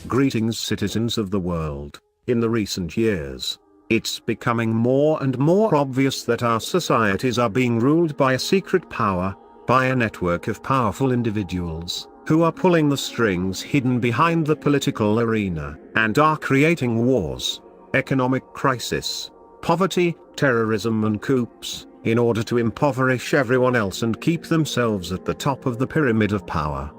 Greetings, citizens of the world. In the recent years, it's becoming more and more obvious that our societies are being ruled by a secret power, by a network of powerful individuals, who are pulling the strings hidden behind the political arena, and are creating wars, economic crisis, poverty, terrorism and coups, in order to impoverish everyone else and keep themselves at the top of the pyramid of power.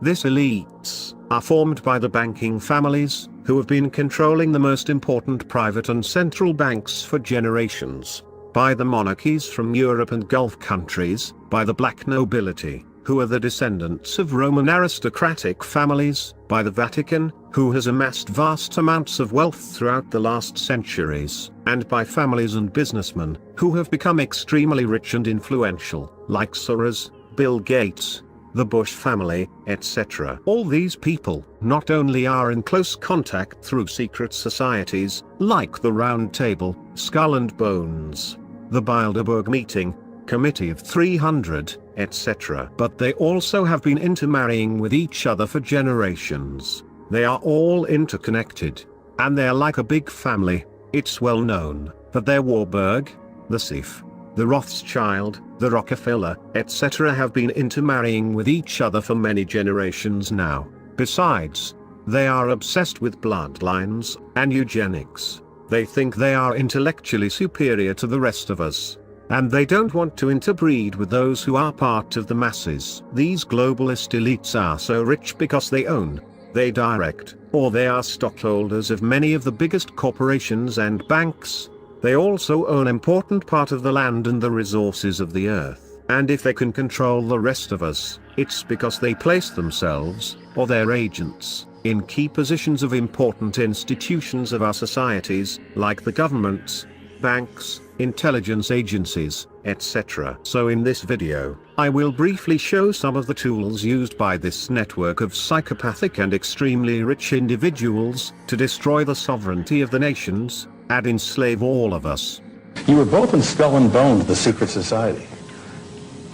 These elites are formed by the banking families, who have been controlling the most important private and central banks for generations, by the monarchies from Europe and Gulf countries, by the black nobility, who are the descendants of Roman aristocratic families, by the Vatican, who has amassed vast amounts of wealth throughout the last centuries, and by families and businessmen, who have become extremely rich and influential, like Soros, Bill Gates, the Bush family, etc. All these people not only are in close contact through secret societies, like the Round Table, Skull and Bones, the Bilderberg Meeting, Committee of 300, etc. But they also have been intermarrying with each other for generations. They are all interconnected, and they are like a big family. It's well known that the Warburg, the Seif, the Rothschild, the Rockefeller, etc. have been intermarrying with each other for many generations now. Besides, they are obsessed with bloodlines and eugenics. They think they are intellectually superior to the rest of us, and they don't want to interbreed with those who are part of the masses. These globalist elites are so rich because they own, they direct, or they are stockholders of many of the biggest corporations and banks. They also own an important part of the land and the resources of the earth. And if they can control the rest of us, it's because they place themselves, or their agents, in key positions of important institutions of our societies, like the governments, banks, intelligence agencies, etc. So in this video, I will briefly show some of the tools used by this network of psychopathic and extremely rich individuals to destroy the sovereignty of the nations, and enslave all of us. You were both in Skull and Bones, the secret society.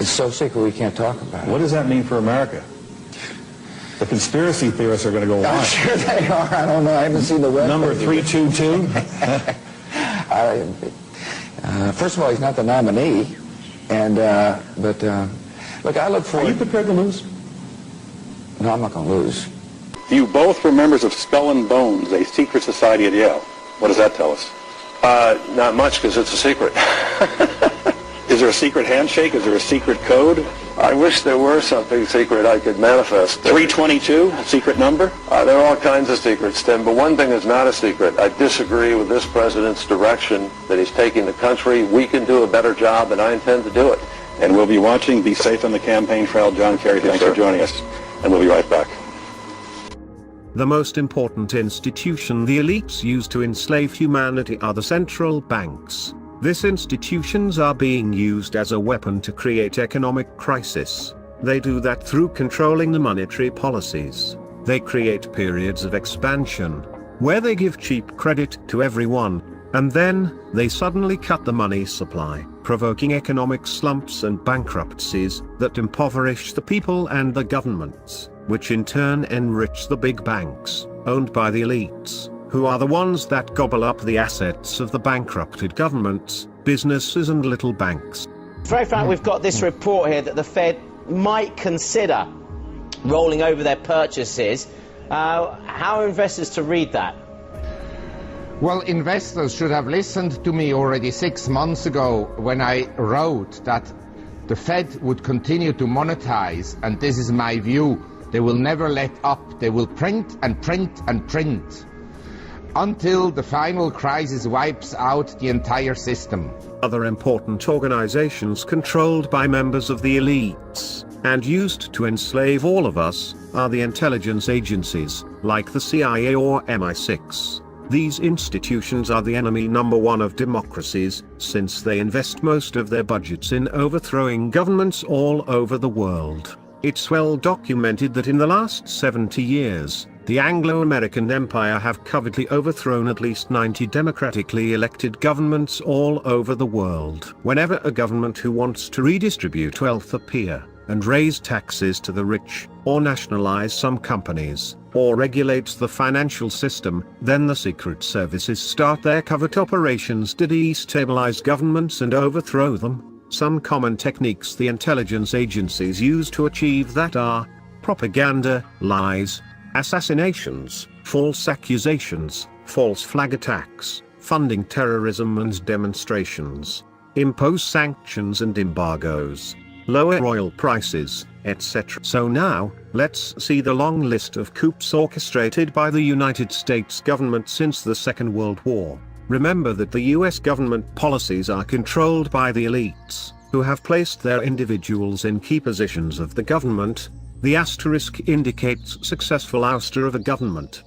It's so secret we can't talk about it. What does that mean for America? The conspiracy theorists are going to go I'm wild. sure they are. I don't know. I haven't seen the web. Number 322? First of all, he's not the nominee. And, look, I look forward... Are you prepared to lose? No, I'm not going to lose. You both were members of Skull and Bones, a secret society at Yale. What does that tell us? Not much, because it's a secret. Is there a secret handshake? Is there a secret code? I wish there were something secret I could manifest. 322, secret number? There are all kinds of secrets, Tim, but one thing is not a secret. I disagree with this president's direction that he's taking the country. We can do a better job, and I intend to do it. And we'll be watching. Be safe on the campaign trail. John Kerry, thanks for joining us. And we'll be right back. The most important institution the elites use to enslave humanity are the central banks. These institutions are being used as a weapon to create economic crisis. They do that through controlling the monetary policies. They create periods of expansion, where they give cheap credit to everyone, and then, they suddenly cut the money supply, provoking economic slumps and bankruptcies that impoverish the people and the governments, which in turn enrich the big banks, owned by the elites, who are the ones that gobble up the assets of the bankrupted governments, businesses and little banks. Very frank, we've got this report here that the Fed might consider rolling over their purchases. How are investors to read that? Well, investors should have listened to me already 6 months ago when I wrote that the Fed would continue to monetize, and this is my view. They will never let up. They will print and print and print until the final crisis wipes out the entire system. Other important organizations controlled by members of the elites, and used to enslave all of us, are the intelligence agencies, like the CIA or MI6. These institutions are the enemy number one of democracies, since they invest most of their budgets in overthrowing governments all over the world. It's well documented that in the last 70 years, the Anglo-American Empire have covertly overthrown at least 90 democratically elected governments all over the world. Whenever a government who wants to redistribute wealth appear, and raise taxes to the rich, or nationalize some companies, or regulates the financial system, then the secret services start their covert operations to destabilize governments and overthrow them. Some common techniques the intelligence agencies use to achieve that are propaganda, lies, assassinations, false accusations, false flag attacks, funding terrorism and demonstrations, impose sanctions and embargoes, lower oil prices, etc. So now, let's see the long list of coups orchestrated by the United States government since the Second World War. Remember that the US government policies are controlled by the elites, who have placed their individuals in key positions of the government. The asterisk indicates successful ouster of a government.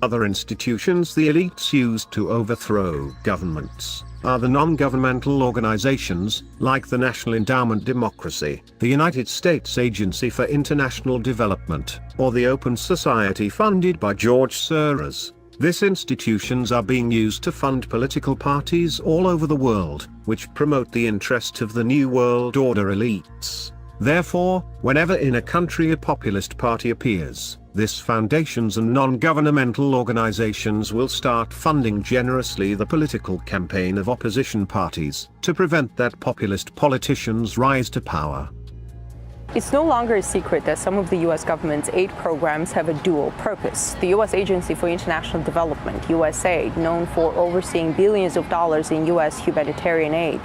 Other institutions the elites use to overthrow governments are the non-governmental organizations, like the National Endowment Democracy, the United States Agency for International Development, or the Open Society funded by George Soros. These institutions are being used to fund political parties all over the world, which promote the interests of the New World Order elites. Therefore, whenever in a country a populist party appears, these foundations and non-governmental organizations will start funding generously the political campaign of opposition parties, to prevent that populist politicians rise to power. It's no longer a secret that some of the U.S. government's aid programs have a dual purpose. The U.S. Agency for International Development, USAID, known for overseeing billions of dollars in U.S. humanitarian aid,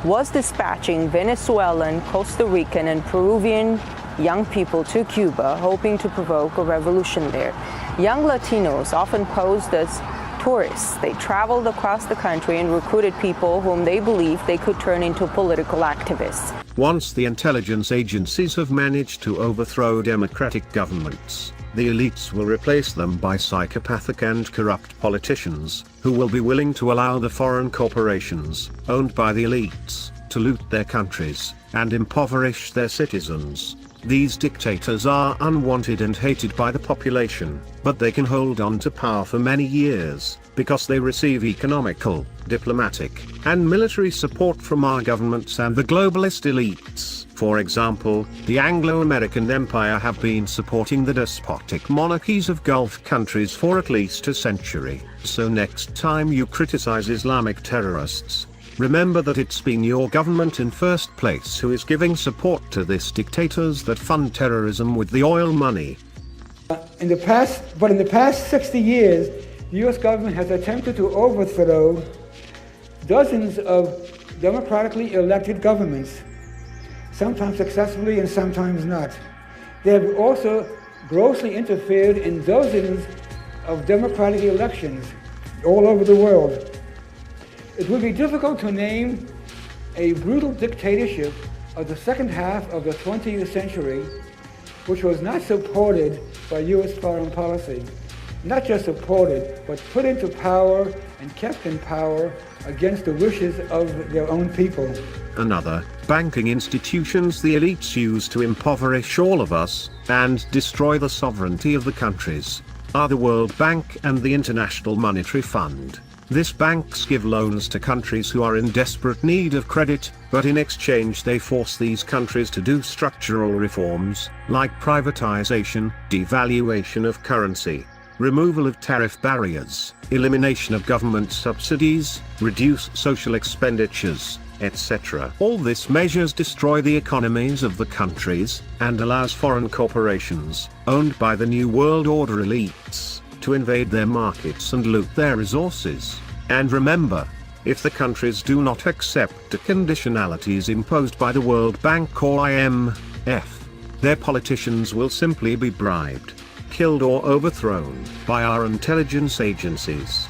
was dispatching Venezuelan, Costa Rican, and Peruvian young people to Cuba, hoping to provoke a revolution there. Young Latinos often posed as tourists. They traveled across the country and recruited people whom they believed they could turn into political activists. Once the intelligence agencies have managed to overthrow democratic governments, the elites will replace them by psychopathic and corrupt politicians, who will be willing to allow the foreign corporations, owned by the elites, to loot their countries, and impoverish their citizens. These dictators are unwanted and hated by the population, but they can hold on to power for many years, because they receive economical, diplomatic, and military support from our governments and the globalist elites. For example, the Anglo-American Empire have been supporting the despotic monarchies of Gulf countries for at least a century. So next time you criticize Islamic terrorists, remember that it's been your government in first place who is giving support to these dictators that fund terrorism with the oil money. In the past 60 years, the U.S. government has attempted to overthrow dozens of democratically elected governments, sometimes successfully and sometimes not. They have also grossly interfered in dozens of democratic elections all over the world. It would be difficult to name a brutal dictatorship of the second half of the 20th century which was not supported by U.S. foreign policy. Not just supported, but put into power and kept in power against the wishes of their own people. Another, banking institutions the elites use to impoverish all of us, and destroy the sovereignty of the countries, are the World Bank and the International Monetary Fund. These banks give loans to countries who are in desperate need of credit, but in exchange they force these countries to do structural reforms, like privatization, devaluation of currency, removal of tariff barriers, elimination of government subsidies, reduce social expenditures, etc. All these measures destroy the economies of the countries, and allows foreign corporations, owned by the New World Order elites, to invade their markets and loot their resources. And remember, if the countries do not accept the conditionalities imposed by the World Bank or IMF, their politicians will simply be bribed, killed or overthrown by our intelligence agencies.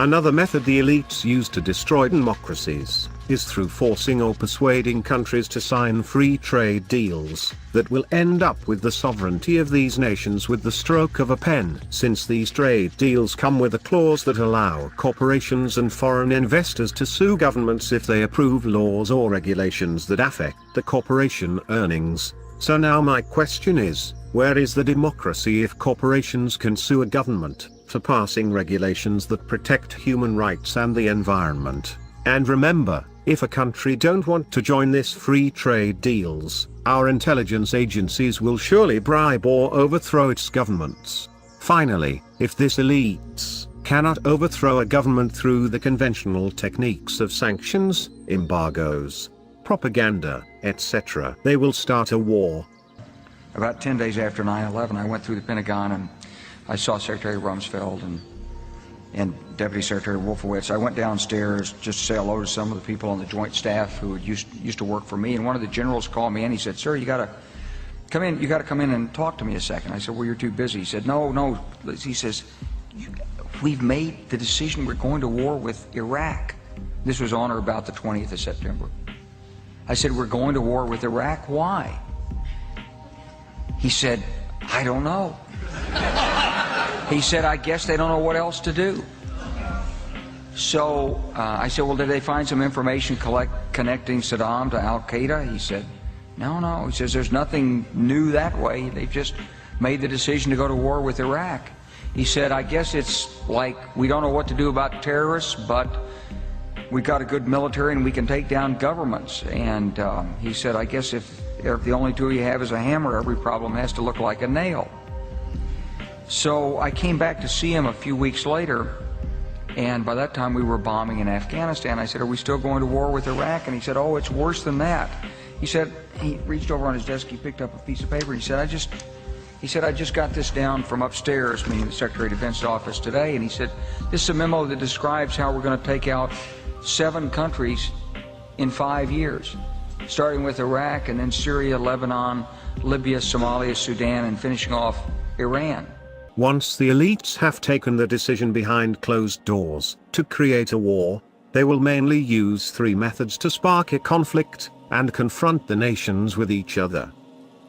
Another method the elites use to destroy democracies is through forcing or persuading countries to sign free trade deals that will end up with the sovereignty of these nations with the stroke of a pen, since these trade deals come with a clause that allow corporations and foreign investors to sue governments if they approve laws or regulations that affect the corporation earnings. So now my question is, where is the democracy if corporations can sue a government for passing regulations that protect human rights and the environment? And remember, if a country don't want to join this free trade deals, our intelligence agencies will surely bribe or overthrow its governments. Finally, if this elites cannot overthrow a government through the conventional techniques of sanctions, embargoes, propaganda, etc., they will start a war. About 10 days after 9/11, I went through the Pentagon and I saw Secretary Rumsfeld and Deputy Secretary Wolfowitz. I went downstairs just to say hello to some of the people on the joint staff who used to work for me, and one of the generals called me and he said, "Sir, you got to come in and talk to me a second." I said, "Well, you're too busy." He said, No. He says, "We've made the decision. We're going to war with Iraq." This was on or about the 20th of September. I said, "We're going to war with Iraq. Why?" He said, "I don't know." He said, "I guess they don't know what else to do." So I said, "Well, did they find some information connecting Saddam to Al-Qaeda?" He said, No. He says, "There's nothing new that way. They've just made the decision to go to war with Iraq." He said, "I guess it's like we don't know what to do about terrorists, but we've got a good military and we can take down governments." And he said, "I guess if the only tool you have is a hammer, every problem has to look like a nail." So I came back to see him a few weeks later, and by that time we were bombing in Afghanistan. I said, "Are we still going to war with Iraq?" And he said, "Oh, it's worse than that." He said, he reached over on his desk, he picked up a piece of paper, he said, I just got this down from upstairs," meaning the Secretary of Defense's office today, and he said, "This is a memo that describes how we're going to take out 7 countries in 5 years, starting with Iraq and then Syria, Lebanon, Libya, Somalia, Sudan, and finishing off Iran." Once the elites have taken the decision behind closed doors to create a war, they will mainly use 3 methods to spark a conflict and confront the nations with each other.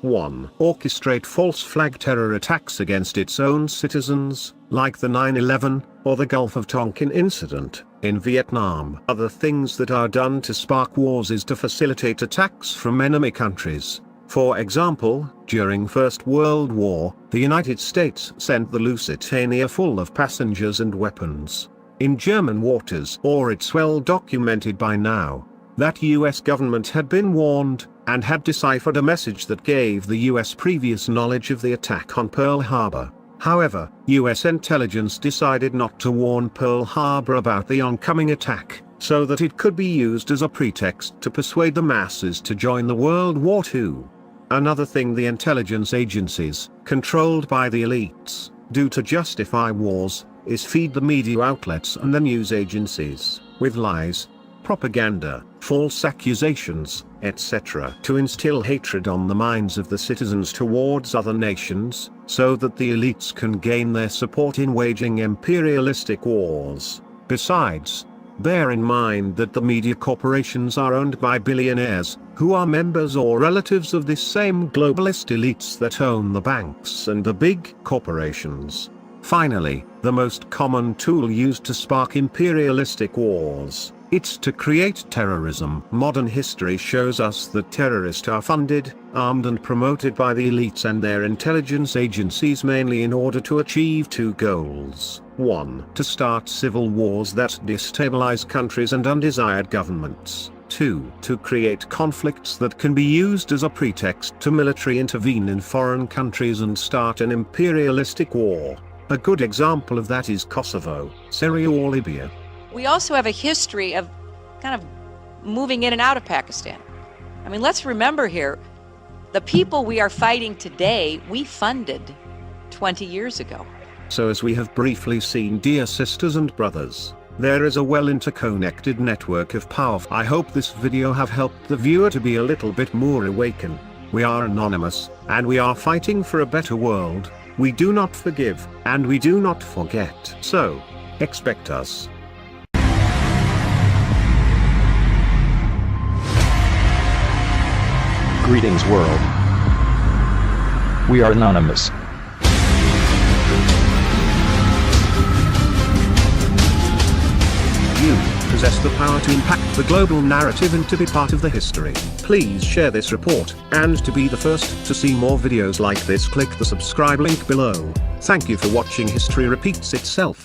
1. Orchestrate false flag terror attacks against its own citizens, like the 9/11 or the Gulf of Tonkin incident in Vietnam. Other things that are done to spark wars is to facilitate attacks from enemy countries. For example, during First World War, the United States sent the Lusitania full of passengers and weapons in German waters, or it's well documented by now that US government had been warned and had deciphered a message that gave the US previous knowledge of the attack on Pearl Harbor. However, US intelligence decided not to warn Pearl Harbor about the oncoming attack, so that it could be used as a pretext to persuade the masses to join the World War II. Another thing the intelligence agencies, controlled by the elites, do to justify wars, is feed the media outlets and the news agencies with lies, propaganda, false accusations, etc. to instill hatred on the minds of the citizens towards other nations, so that the elites can gain their support in waging imperialistic wars. Besides, bear in mind that the media corporations are owned by billionaires, who are members or relatives of this same globalist elites that own the banks and the big corporations. Finally, the most common tool used to spark imperialistic wars, it's to create terrorism. Modern history shows us that terrorists are funded, armed and promoted by the elites and their intelligence agencies mainly in order to achieve 2 goals. 1. To start civil wars that destabilize countries and undesired governments. 2. To create conflicts that can be used as a pretext to militarily intervene in foreign countries and start an imperialistic war. A good example of that is Kosovo, Syria or Libya. We also have a history of kind of moving in and out of Pakistan. I mean, let's remember here, the people we are fighting today, we funded 20 years ago. So as we have briefly seen, dear sisters and brothers, there is a well interconnected network of power. I hope this video have helped the viewer to be a little bit more awakened. We are anonymous, and we are fighting for a better world. We do not forgive, and we do not forget. So, expect us. Greetings, world. We are anonymous. You possess the power to impact the global narrative and to be part of the history. Please share this report, and to be the first to see more videos like this, click the subscribe link below. Thank you for watching History Repeats Itself.